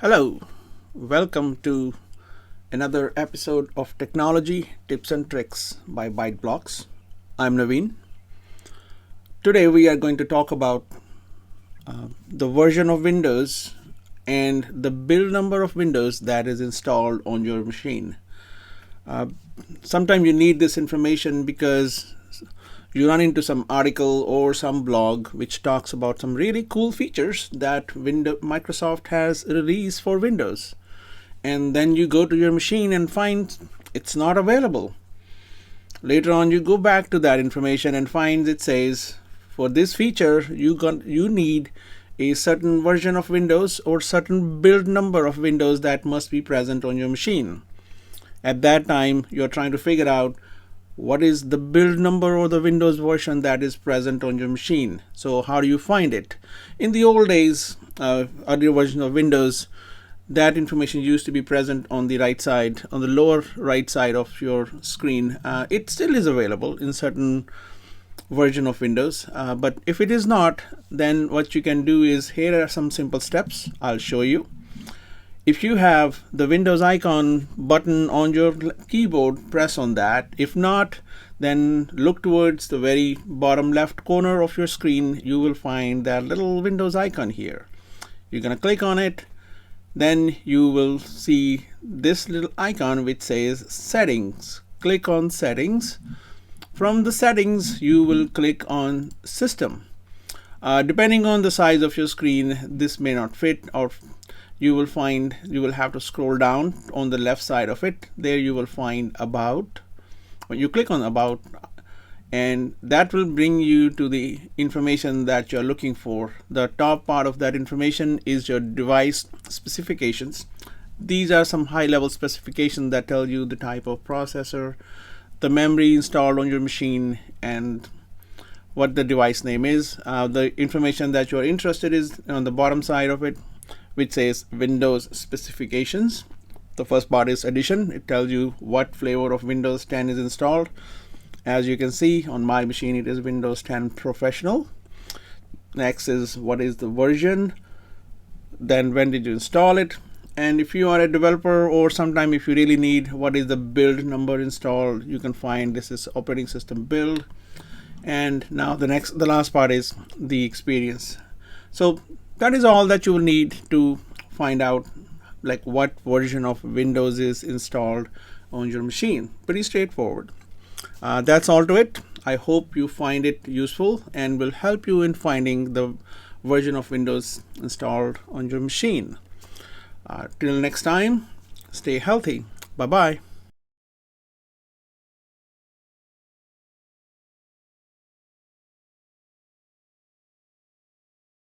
Hello, welcome to another episode of Technology Tips and Tricks by ByteBlocks. I'm Naveen. Today we are going to talk about the version of Windows and the build number of Windows that is installed on your machine. Sometimes you need this information because you run into some article or some blog which talks about some really cool features that Microsoft has released for Windows. And then you go to your machine and find it's not available. Later on, you go back to that information and find it says, for this feature, you need a certain version of Windows or certain build number of Windows that must be present on your machine. At that time, you're trying to figure out what is the build number or the Windows version that is present on your machine. So how do you find it? In the old days, earlier version of Windows, that information used to be present on the right side, on the lower right side of your screen. It still is available in certain version of Windows, but if it is not, then what you can do is, here are some simple steps I'll show you. If you have the Windows icon button on your keyboard, press on that. If not, then look towards the very bottom left corner of your screen. You will find that little Windows icon here. You're going to click on it. Then you will see this little icon which says Settings. Click on Settings. From the Settings, you will click on System. Depending on the size of your screen, this may not fit, or you will have to scroll down on the left side of it. There you will find About. When you click on About, and that will bring you to the information that you're looking for. The top part of that information is your device specifications. These are some high-level specifications that tell you the type of processor, the memory installed on your machine, and what the device name is. The information that you're interested in is on the bottom side of it, which says Windows specifications. The first part is Edition. It tells you what flavor of Windows 10 is installed. As you can see on my machine, it is Windows 10 Professional. Next is what is the version, then when did you install it, and if you are a developer, or sometime if you really need what is the build number installed, you can find this is operating system build. And now the last part is the experience. So that is all that you will need to find out like what version of Windows is installed on your machine. Pretty straightforward. That's all to it. I hope you find it useful and will help you in finding the version of Windows installed on your machine. Till next time, stay healthy. Bye-bye.